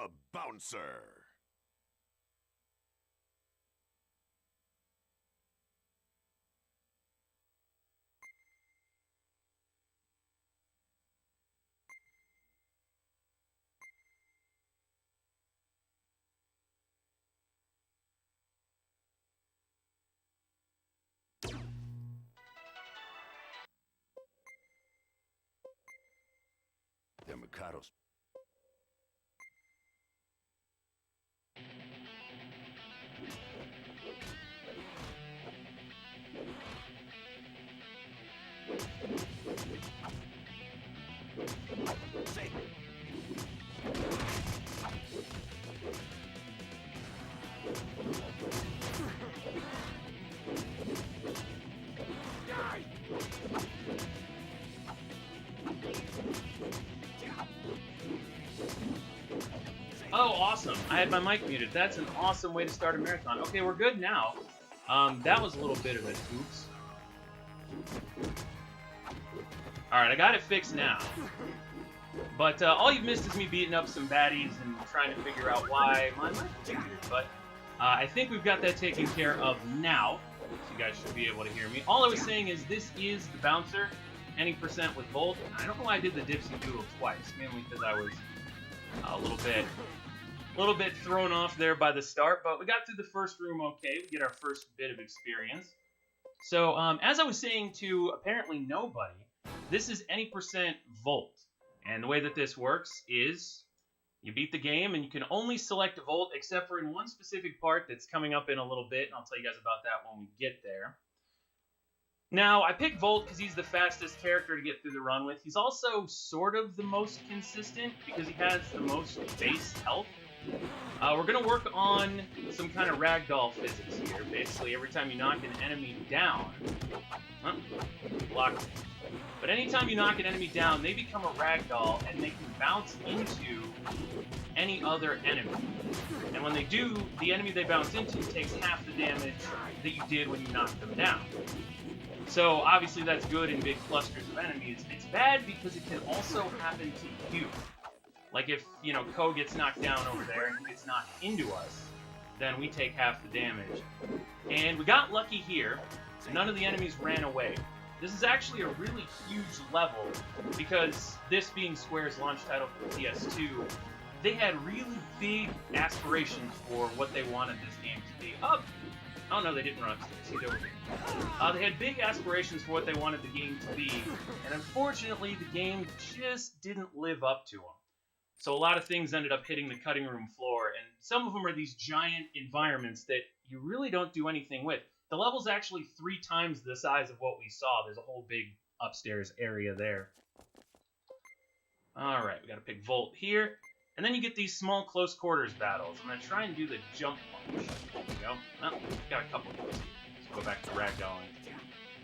The Bouncer. The Mikado's. Say. Oh, awesome. I had my mic muted. That's an awesome way to start a marathon. Okay, we're good now. That was a little bit of an oops. Alright, I got it fixed now. But all you've missed is me beating up some baddies and trying to figure out why my mic was muted. But I think we've got that taken care of now. So you guys should be able to hear me. All I was saying is this is the Bouncer, any percent with Volt. I don't know why I did the Dipsy Doodle twice, mainly because I was a little bit thrown off there by the start, but we got through the first room okay. We get our first bit of experience. So, as I was saying to apparently nobody, this is any percent Volt. And the way that this works is you beat the game and you can only select Volt except for in one specific part that's coming up in a little bit, and I'll tell you guys about that when we get there. Now, I picked Volt because he's the fastest character to get through the run with. He's also sort of the most consistent because he has the most base health. We're going to work on some kind of ragdoll physics here. Basically, every time you knock an enemy down... blocked. But anytime you knock an enemy down, they become a ragdoll, and they can bounce into any other enemy. And when they do, the enemy they bounce into takes half the damage that you did when you knocked them down. So, obviously, that's good in big clusters of enemies. It's bad because it can also happen to you. Like if, you know, Ko gets knocked down over there and he gets knocked into us, then we take half the damage. And we got lucky here. None of the enemies ran away. This is actually a really huge level because this being Square's launch title for the PS2, they had really big aspirations for what they wanted this game to be. Oh no, they didn't run upstairs. He's over here. They had big aspirations for what they wanted the game to be, and unfortunately, the game just didn't live up to them. So a lot of things ended up hitting the cutting room floor, and some of them are these giant environments that you really don't do anything with. The level's actually 3 times the size of what we saw. There's a whole big upstairs area there. Alright, we gotta pick Volt here. And then you get these small close quarters battles. I'm gonna try and do the jump punch. There we go. Well, got a couple of those. Let's go back to ragdolling.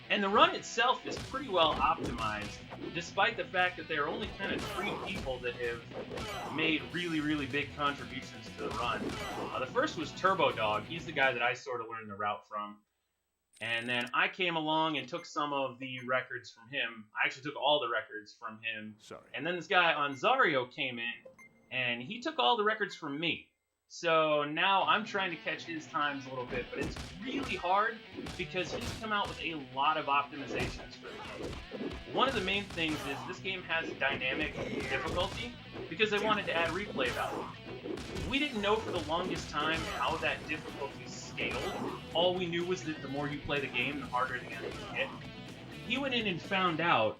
And the run itself is pretty well optimized, despite the fact that there are only kind of 3 people that have made really, really big contributions to the run. The first was Turbo Dog. He's the guy that I sort of learned the route from. And then I came along and took some of the records from him. I actually took all the records from him. Sorry. And then this guy Anzario came in, and he took all the records from me. So now I'm trying to catch his times a little bit, but it's really hard because he's come out with a lot of optimizations for the game. One of the main things is this game has dynamic difficulty because they wanted to add replay value. We didn't know for the longest time how that difficulty scaled. All we knew was that the more you play the game, the harder the enemies get. He went in and found out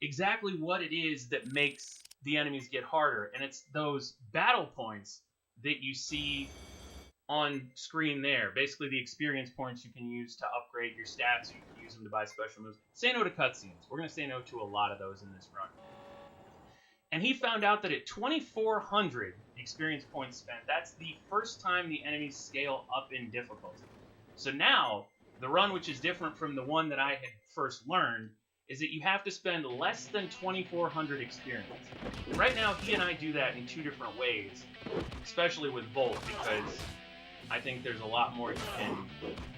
exactly what it is that makes the enemies get harder, and it's those battle points that you see on screen there. Basically, the experience points you can use to upgrade your stats, or you can use them to buy special moves. Say no to cutscenes. We're going to say no to a lot of those in this run. And he found out that at 2,400 experience points spent, that's the first time the enemies scale up in difficulty. So now, the run, which is different from the one that I had first learned, is that you have to spend less than 2,400 experience. Right now, he and I do that in 2 different ways, especially with Volt, because I think there's a lot more you can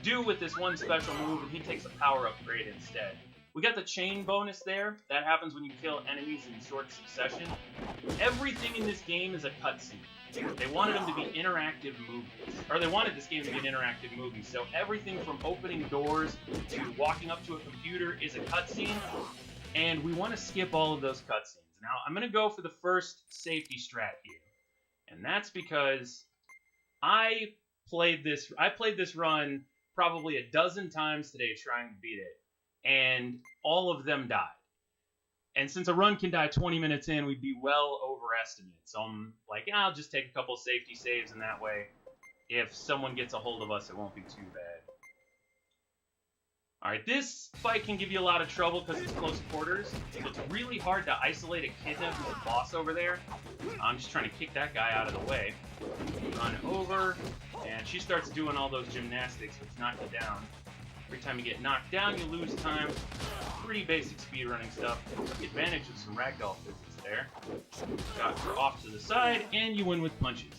do with this one special move, and he takes a power upgrade instead. We got the chain bonus there. That happens when you kill enemies in short succession. Everything in this game is a cutscene. They wanted them to be interactive movies. Or they wanted this game to be an interactive movie. So everything from opening doors to walking up to a computer is a cutscene. And we want to skip all of those cutscenes. Now, I'm going to go for the first safety strat here. And that's because I played this run probably a dozen times today trying to beat it. And all of them died. And since a run can die 20 minutes in, we'd be well overestimated. So I'm like, I'll just take a couple safety saves, and that way, if someone gets a hold of us, it won't be too bad. Alright, this fight can give you a lot of trouble because it's close quarters. So it's really hard to isolate Echidna, who's a boss over there. I'm just trying to kick that guy out of the way. Run over, and she starts doing all those gymnastics, which knock you down. Every time you get knocked down, you lose time. Pretty basic speedrunning stuff. Take advantage of some ragdoll physics there. Got her off to the side, and you win with punches.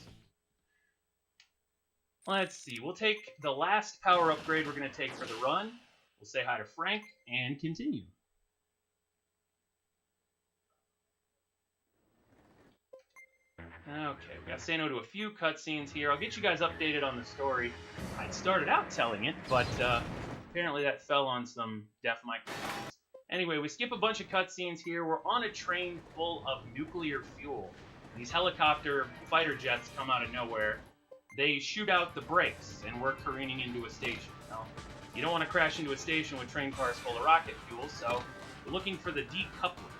Let's see. We'll take the last power upgrade we're going to take for the run. We'll say hi to Frank, and continue. Okay, we got to say no to a few cutscenes here. I'll get you guys updated on the story. I started out telling it, but apparently that fell on some deaf microphones. Anyway, we skip a bunch of cutscenes here. We're on a train full of nuclear fuel. These helicopter fighter jets come out of nowhere. They shoot out the brakes, and we're careening into a station. Now, you don't want to crash into a station with train cars full of rocket fuel, so we're looking for the decoupler.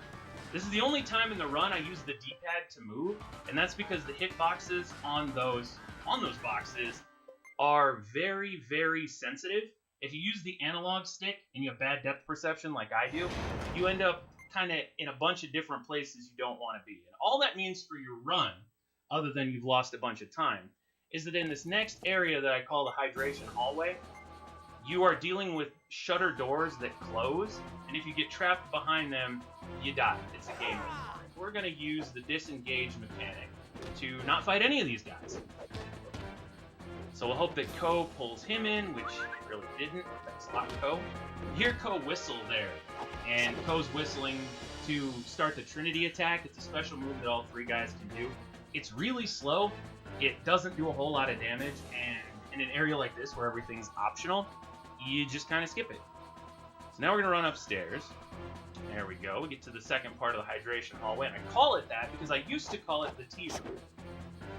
This is the only time in the run I use the D-pad to move, and that's because the hitboxes on those boxes are very, very sensitive. If you use the analog stick and you have bad depth perception like I do, you end up kind of in a bunch of different places you don't want to be. And all that means for your run, other than you've lost a bunch of time, is that in this next area that I call the hydration hallway, you are dealing with shutter doors that close, and if you get trapped behind them, you die. It's a game over. We're going to use the disengage mechanic to not fight any of these guys. So we'll hope that Ko pulls him in, which he really didn't. Thanks a lot, Ko. You hear Ko whistle there, and Ko's whistling to start the Trinity attack. It's a special move that all three guys can do. It's really slow. It doesn't do a whole lot of damage, and in an area like this where everything's optional, you just kind of skip it. So now we're going to run upstairs. There we go. We get to the second part of the hydration hallway, and I call it that because I used to call it the T room,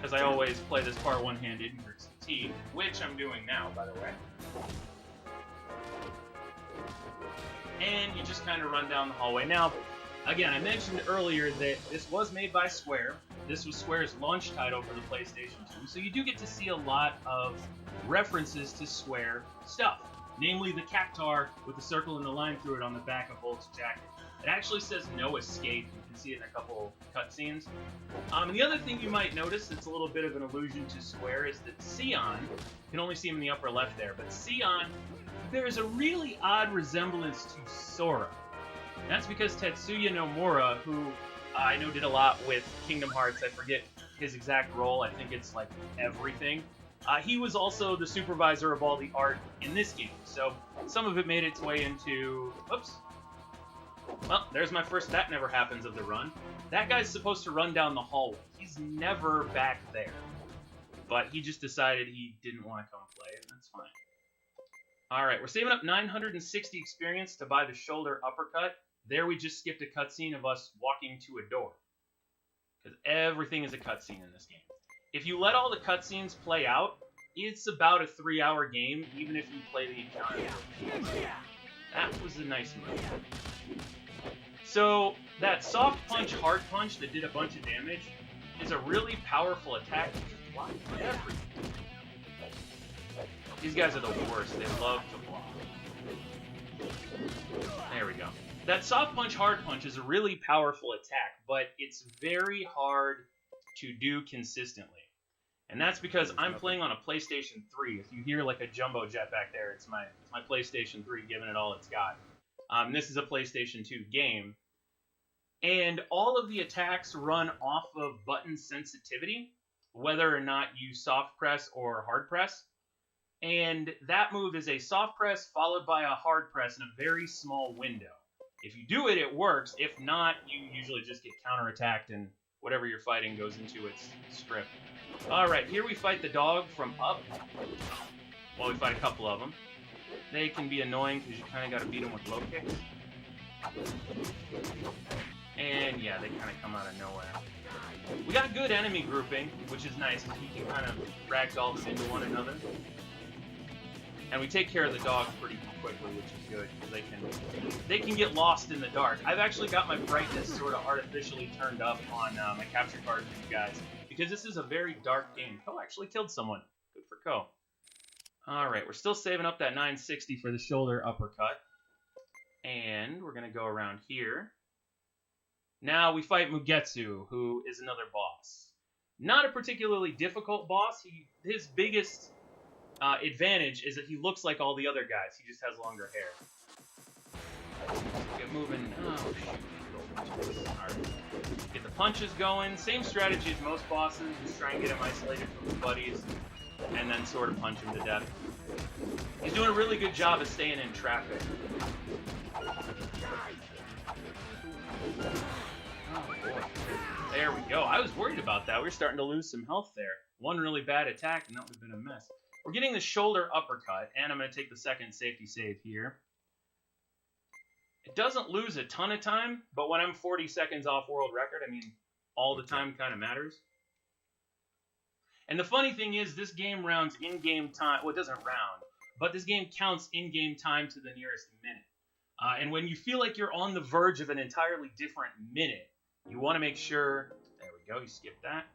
because I always play this part one-handed and grip the T, which I'm doing now, by the way. And you just kind of run down the hallway. Now, again, I mentioned earlier that this was made by Square. This was Square's launch title for the PlayStation 2, so you do get to see a lot of references to Square stuff. Namely, the cactar with the circle and the line through it on the back of Bolt's jacket. It actually says no escape. You can see it in a couple cutscenes. And the other thing you might notice that's a little bit of an allusion to Square is that Sion, you can only see him in the upper left there, but Sion, there's a really odd resemblance to Sora. And that's because Tetsuya Nomura, who I know did a lot with Kingdom Hearts, I forget his exact role, I think it's like everything. He was also the supervisor of all the art in this game, so some of it made its way into... Oops. Well, there's my first that never happens of the run. That guy's supposed to run down the hallway. He's never back there. But he just decided he didn't want to come play, and that's fine. Alright, we're saving up 960 experience to buy the shoulder uppercut. There we just skipped a cutscene of us walking to a door. Because everything is a cutscene in this game. If you let all the cutscenes play out, it's about a 3-hour game, even if you play the encounter. That was a nice move. So, that soft punch, hard punch that did a bunch of damage is a really powerful attack that just blocks everything. These guys are the worst. They love to block. There we go. That soft punch, hard punch is a really powerful attack, but it's very hard to do consistently. And that's because I'm playing on a PlayStation 3. If you hear like a jumbo jet back there, it's my PlayStation 3 giving it all it's got. This is a PlayStation 2 game. And all of the attacks run off of button sensitivity, whether or not you soft press or hard press. And that move is a soft press followed by a hard press in a very small window. If you do it, it works. If not, you usually just get counterattacked and whatever you're fighting goes into its strip. Alright, here we fight the dog from up. Well, we fight a couple of them. They can be annoying because you kind of got to beat them with low kicks. And yeah, they kind of come out of nowhere. We got good enemy grouping, which is nice because we can kind of ragdoll them into one another. And we take care of the dog pretty quickly, which is good because they can get lost in the dark. I've actually got my brightness sort of artificially turned up on my capture card for you guys because this is a very dark game. Ko actually killed someone. Good for Ko. Alright, we're still saving up that 960 for the shoulder uppercut. And we're going to go around here. Now we fight Mugetsu, who is another boss. Not a particularly difficult boss. His biggest advantage is that he looks like all the other guys. He just has longer hair. Get moving. Oh, shoot. Right. Get the punches going. Same strategy as most bosses. Just try and get him isolated from his buddies. And then sort of punch him to death. He's doing a really good job of staying in traffic. Oh boy. There we go. I was worried about that. We were starting to lose some health there. One really bad attack, and that would have been a mess. We're getting the shoulder uppercut, and I'm going to take the second safety save here. It doesn't lose a ton of time, but when I'm 40 seconds off world record, I mean, all the time kind of matters. And the funny thing is, this game rounds in-game time. Well, it doesn't round, but this game counts in-game time to the nearest minute. And when you feel like you're on the verge of an entirely different minute, you want to make sure... There we go, you skipped that.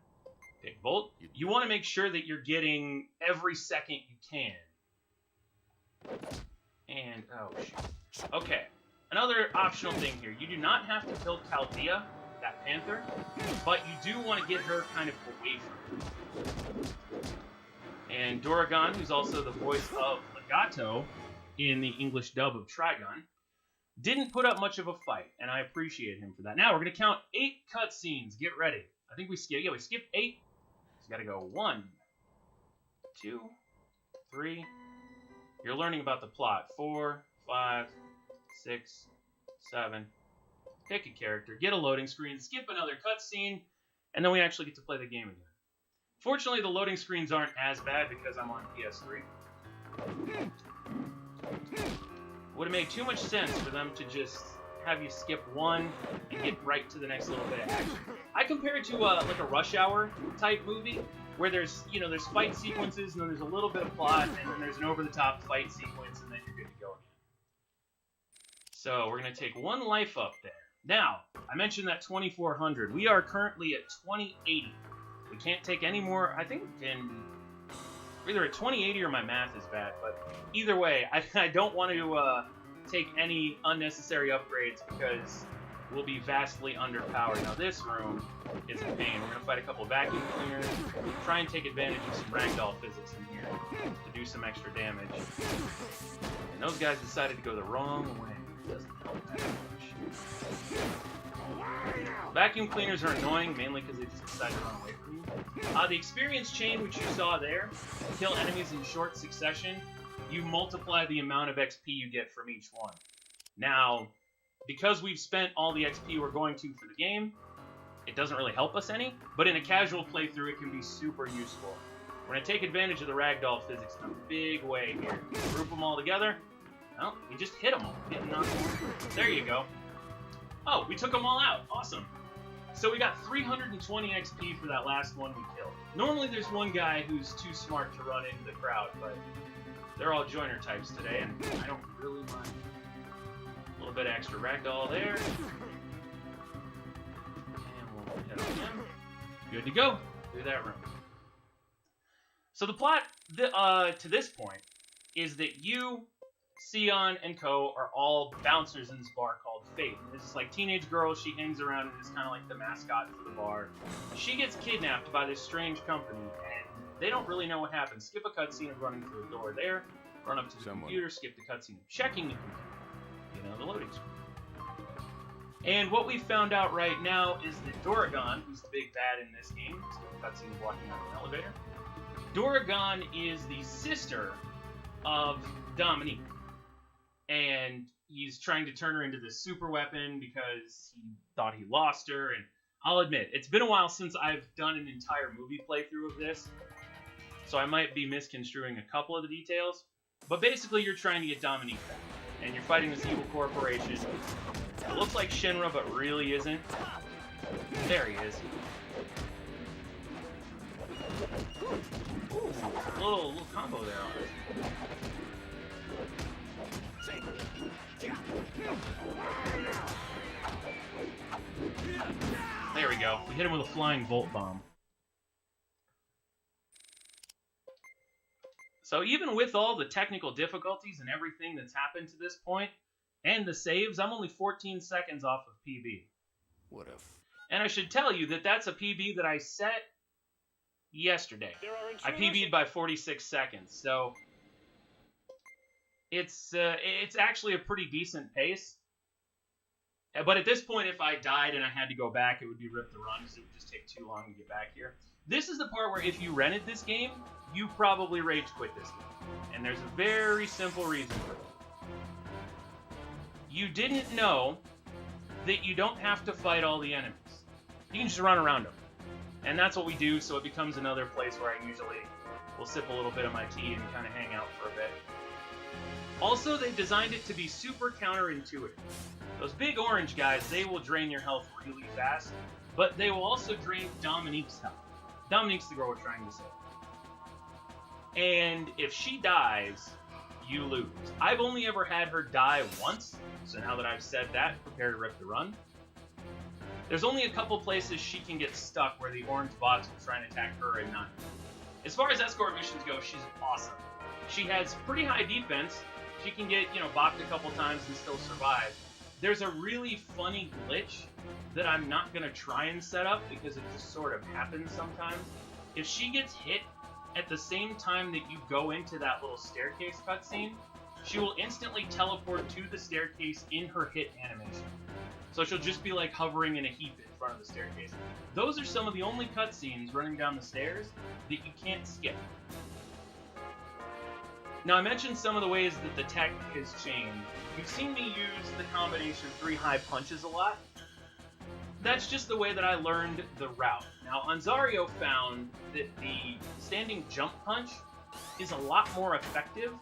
Big bolt. You want to make sure that you're getting every second you can. And, oh, shoot. Okay, another optional thing here. You do not have to kill Chaldea, that panther, but you do want to get her kind of away from you. And Duragon, who's also the voice of Legato in the English dub of Trigun, didn't put up much of a fight, and I appreciate him for that. Now, we're going to count 8 cutscenes. Get ready. I think we skipped, we skipped 8. So got to go 1, 2, 3. You're learning about the plot. 4, 5, 6, 7. Pick a character, get a loading screen, skip another cutscene, and then we actually get to play the game again. Fortunately, the loading screens aren't as bad because I'm on PS3. Would have made too much sense for them to just have you skip one and get right to the next little bit of action. I compare it to like a Rush Hour type movie where there's there's fight sequences and then there's a little bit of plot and then there's an over-the-top fight sequence and then you're good to go again. So we're gonna take 1 life up there. Now, I mentioned that 2400. We are currently at 2080. We can't take any more. I think either at 2080 or my math is bad, but either way, I don't want to take any unnecessary upgrades because we'll be vastly underpowered. Now this room is a pain. We're going to fight a couple vacuum cleaners, try and take advantage of some ragdoll physics in here to do some extra damage. And those guys decided to go the wrong way. It doesn't help that much. Vacuum cleaners are annoying, mainly because they just decide to run away from you. The experience chain, which you saw there, kill enemies in short succession, you multiply the amount of XP you get from each one. Now, because we've spent all the XP we're going to for the game, it doesn't really help us any, but in a casual playthrough, it can be super useful. We're going to take advantage of the ragdoll physics in a big way here. Group them all together. Well, we just hit them all. There you go. Oh, we took them all out. Awesome. So we got 320 XP for that last one we killed. Normally there's one guy who's too smart to run into the crowd, but they're all joiner types today, and I don't really mind. A little bit of extra ragdoll there. And we'll hit on him. Good to go through that room. So the plot to this point is that you, Sion, and Ko are all bouncers in this bar called Fate. And this is like teenage girl. She hangs around and is kind of like the mascot for the bar. She gets kidnapped by this strange company, and they don't really know what happened. Skip a cutscene of running through a door there, run up to the computer, skip the cutscene of checking the computer. The loading screen. And what we found out right now is that Duragon, who's the big bad in this game, skip the cutscene of walking out of an elevator, Duragon is the sister of Dominique. And he's trying to turn her into this super weapon because he thought he lost her. And I'll admit, it's been a while since I've done an entire movie playthrough of this, so I might be misconstruing a couple of the details. But basically, you're trying to get Dominique back, and you're fighting this evil corporation. It looks like Shinra, but really isn't. There he is. Ooh, little combo there on it. There we go. We hit him with a flying volt bomb. So even with all the technical difficulties and everything that's happened to this point, and the saves, I'm only 14 seconds off of PB. What if? And I should tell you that that's a PB that I set yesterday. I PB'd by 46 seconds, so it's actually a pretty decent pace. But at this point, if I died and I had to go back, it would be rip the run, because it would just take too long to get back here. This is the part where if you rented this game, you probably rage quit this game. And there's a very simple reason for it. You didn't know that you don't have to fight all the enemies. You can just run around them. And that's what we do, so it becomes another place where I usually will sip a little bit of my tea and kind of hang out for a bit. Also, they've designed it to be super counterintuitive. Those big orange guys, they will drain your health really fast, but they will also drain Dominique's health. Dominique's the girl we're trying to save. And if she dies, you lose. I've only ever had her die once, so now that I've said that, prepare to rip the run. There's only a couple places she can get stuck where the orange bots will try and attack her and not. As far as escort missions go, she's awesome. She has pretty high defense. She can get, bopped a couple times and still survive. There's a really funny glitch that I'm not going to try and set up because it just sort of happens sometimes. If she gets hit at the same time that you go into that little staircase cutscene, she will instantly teleport to the staircase in her hit animation. So she'll just be like hovering in a heap in front of the staircase. Those are some of the only cutscenes running down the stairs that you can't skip. Now, I mentioned some of the ways that the tech has changed. You've seen me use the combination 3 high punches a lot. That's just the way that I learned the route. Now, Anzario found that the standing jump punch is a lot more effective,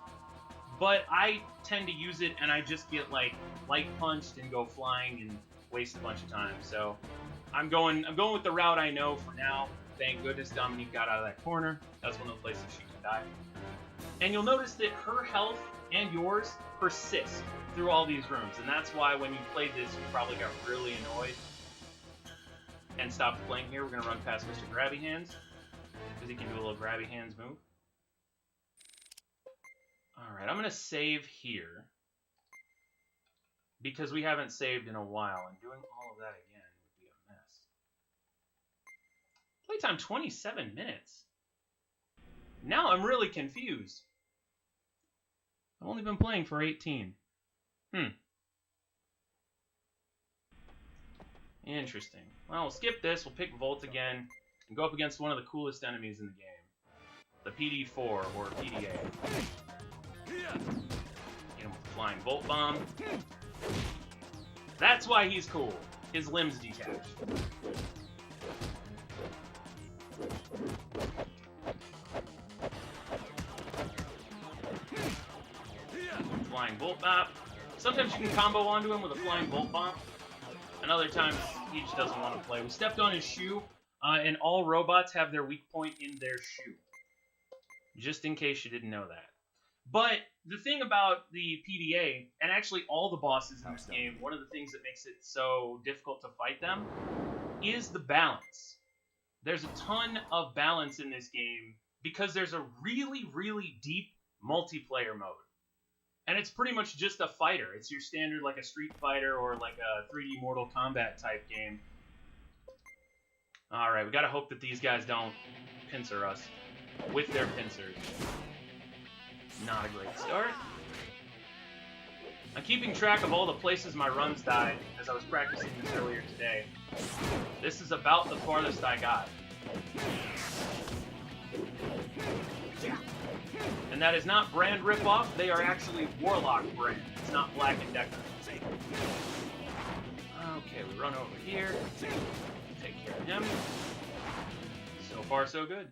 but I tend to use it and I just get like light punched and go flying and waste a bunch of time. So I'm going with the route I know for now. Thank goodness Dominique got out of that corner. That's one of the places she can die. And you'll notice that her health and yours persist through all these rooms, and that's why when you played this, you probably got really annoyed and stopped playing here. We're going to run past Mr. Grabby Hands, because he can do a little Grabby Hands move. Alright, I'm going to save here, because we haven't saved in a while, and doing all of that again would be a mess. Playtime 27 minutes. Now I'm really confused. I've only been playing for 18. Interesting. Well, we'll skip this, we'll pick Volt again, and go up against one of the coolest enemies in the game. The PD4, or PDA. Hit him with a flying Volt Bomb. That's why he's cool. His limbs detach. Flying Volt Bop. Sometimes you can combo onto him with a flying Volt Bomb. And other times, he just doesn't want to play. We stepped on his shoe, and all robots have their weak point in their shoe. Just in case you didn't know that. But the thing about the PDA, and actually all the bosses in this game, one of the things that makes it so difficult to fight them, is the balance. There's a ton of balance in this game, because there's a really, really deep multiplayer mode. And it's pretty much just a fighter. It's your standard, like a Street Fighter or like a 3D Mortal Kombat type game. Alright, we gotta hope that these guys don't pincer us with their pincers. Not a great start. I'm keeping track of all the places my runs died, as I was practicing this earlier today. This is about the farthest I got. And that is not brand ripoff, they are actually Warlock brands. it's not Black and Decker. Okay, we run over here. Take care of him. So far, so good.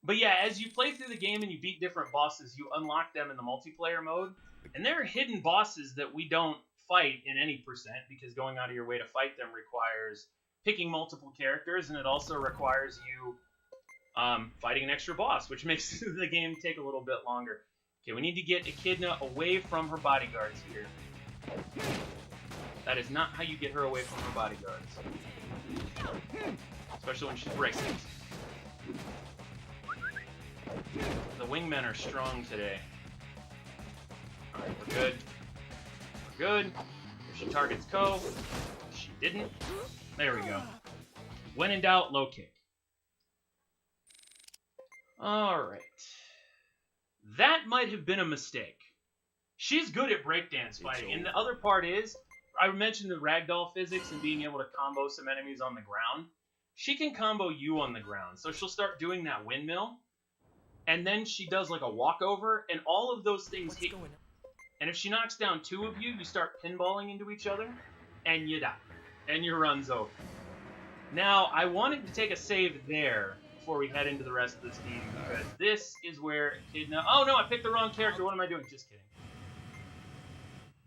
But yeah, as you play through the game and you beat different bosses, you unlock them in the multiplayer mode. And there are hidden bosses that we don't fight in any percent, because going out of your way to fight them requires picking multiple characters, and it also requires you fighting an extra boss, which makes the game take a little bit longer. Okay, we need to get Echidna away from her bodyguards here. That is not how you get her away from her bodyguards. Especially when she's racing. The wingmen are strong today. Alright, we're good. We're good. If she targets Ko. She didn't. There we go. When in doubt, low kick. Alright. That might have been a mistake. She's good at breakdance fighting, and the other part is, I mentioned the ragdoll physics and being able to combo some enemies on the ground. She can combo you on the ground, so she'll start doing that windmill, and then she does like a walkover, and all of those things hit you. And if she knocks down two of you, you start pinballing into each other, and you die. And your run's over. Now, I wanted to take a save there before we head into the rest of this game, because this is where Echidna... Oh no, I picked the wrong character. What am I doing? Just kidding.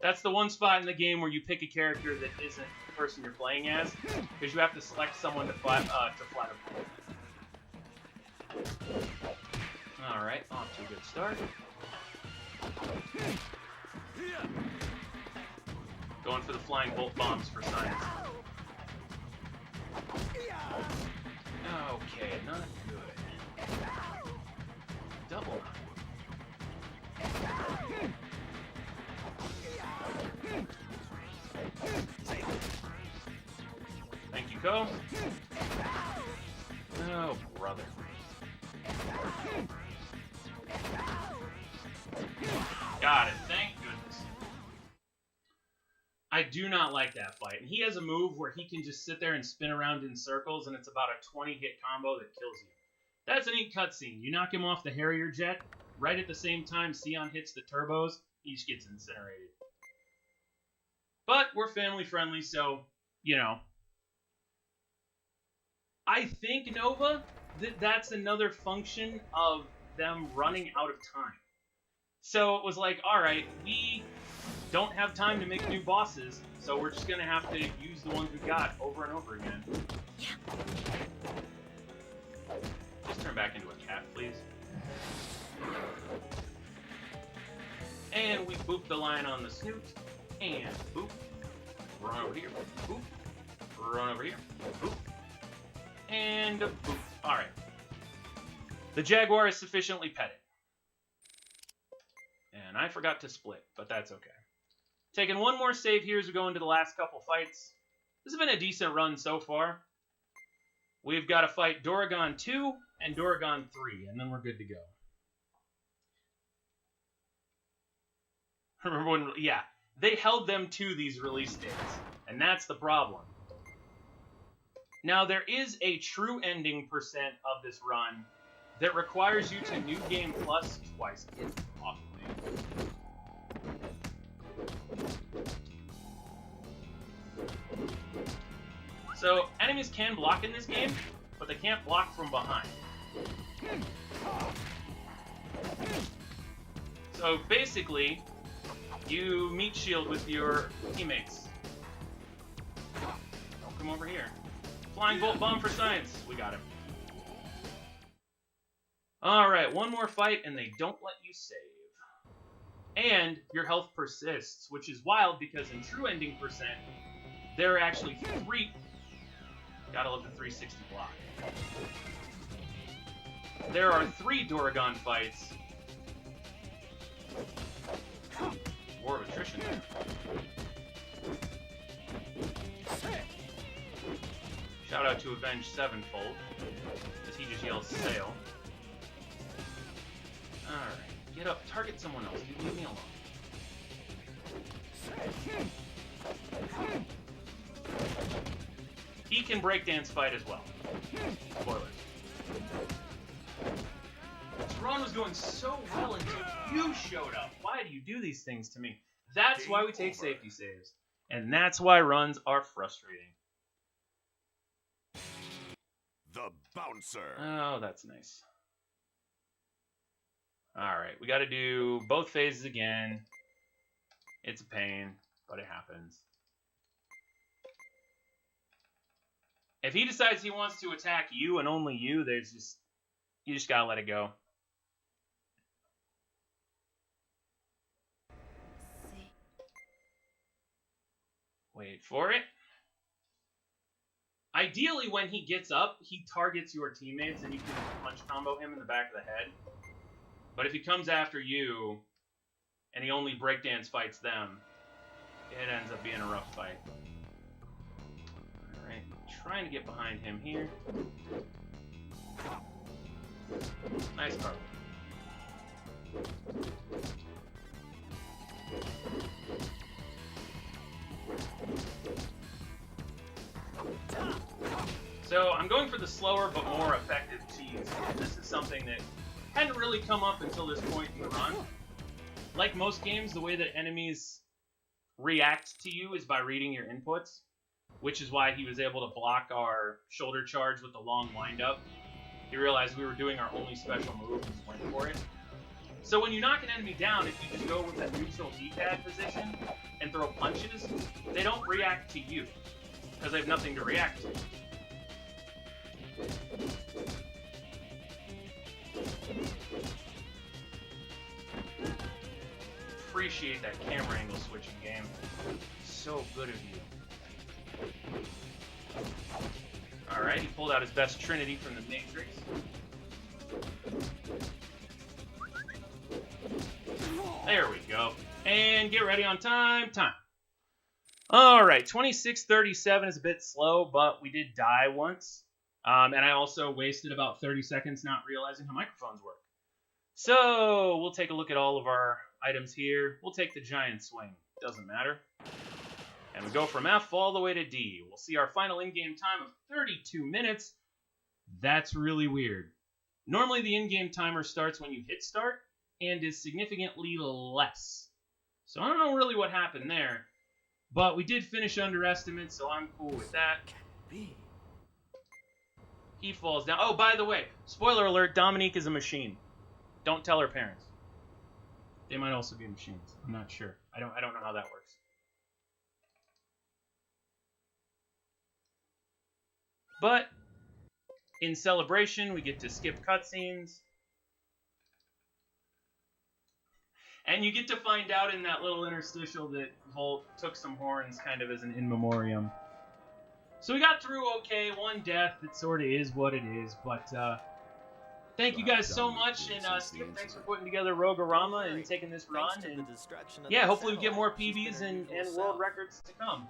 That's the one spot in the game where you pick a character that isn't the person you're playing as, because you have to select someone to fly the ball. Alright, off to a good start. Going for the flying bolt bombs for science. Okay, not good. Double. Thank you, Ko. Oh, brother. Got it, thank goodness. I do not like that fight. And he has a move where he can just sit there and spin around in circles, and it's about a 20-hit combo that kills you. That's a neat cutscene. You knock him off the Harrier jet, right at the same time Sion hits the turbos, he just gets incinerated. But we're family friendly, so, you know. I think, Nova, that's another function of them running out of time. So it was like, alright, we don't have time to make new bosses, so we're just going to have to use the ones we got over and over again. Yeah. Just turn back into a cat, please. And we boop the line on the snoot, and boop. Run over here, boop. Run over here, boop. And boop. Alright. The Jaguar is sufficiently petted. And I forgot to split, but that's okay. Taking one more save here as we go into the last couple fights. This has been a decent run so far. We've got to fight Doragon 2 and Doragon 3, and then we're good to go. Remember when, yeah, they held them to these release dates, and that's the problem. Now, there is a true ending percent of this run that requires you to New Game Plus twice. Get off of me. So, enemies can block in this game, but they can't block from behind. So, basically, you meat shield with your teammates. Don't come over here. Flying bolt bomb for science. We got him. Alright, one more fight, and they don't let you save. And your health persists, which is wild because in true ending percent, there are actually 3... Gotta love the 360 block. There are 3 Doragon fights. War of attrition there. Shout out to Avenge Sevenfold, as he just yells sail. Alright, get up, target someone else, you leave me alone. He can breakdance fight as well. Spoilers. This run was going so well until you showed up. Why why do you do these things to me? That's why we take safety saves. And that's why runs are frustrating. The bouncer. Oh, that's nice. Alright, we got to do both phases again. It's a pain, but it happens. If he decides he wants to attack you and only you, you just gotta let it go. Wait for it. Ideally, when he gets up, he targets your teammates and you can punch combo him in the back of the head. But if he comes after you and he only breakdance fights them, it ends up being a rough fight. Alright, trying to get behind him here. Nice card. So I'm going for the slower but more effective cheese. This is something that hadn't really come up until this point in the run. Like most games, the way that enemies react to you is by reading your inputs, which is why he was able to block our shoulder charge with the long windup. He realized we were doing our only special move and went for it. So when you knock an enemy down, if you just go with that neutral D-pad position and throw punches, they don't react to you, because they have nothing to react to. Appreciate that camera angle switching game. So good of you. Alright, he pulled out his best Trinity from the Matrix. There we go. And get ready on time. Alright, 26:37 is a bit slow, but we did die once. And I also wasted about 30 seconds not realizing how microphones work. So, we'll take a look at all of our items here. We'll take the giant swing. Doesn't matter. And we go from F all the way to D. We'll see our final in-game time of 32 minutes. That's really weird. Normally, the in-game timer starts when you hit start and is significantly less. So I don't know really what happened there. But we did finish under estimate, so I'm cool with that. He falls down. Oh, by the way, spoiler alert, Dominique is a machine. Don't tell her parents. They might also be machines. I'm not sure. I don't know how that works. But in celebration, we get to skip cutscenes. And you get to find out in that little interstitial that Volt took some horns kind of as an in memoriam. So we got through okay, one death. It sort of is what it is. But thank you guys so much. And Skip, thanks for putting together Rogue-a-rama and taking this run. And yeah, hopefully we get more PBs and world records to come.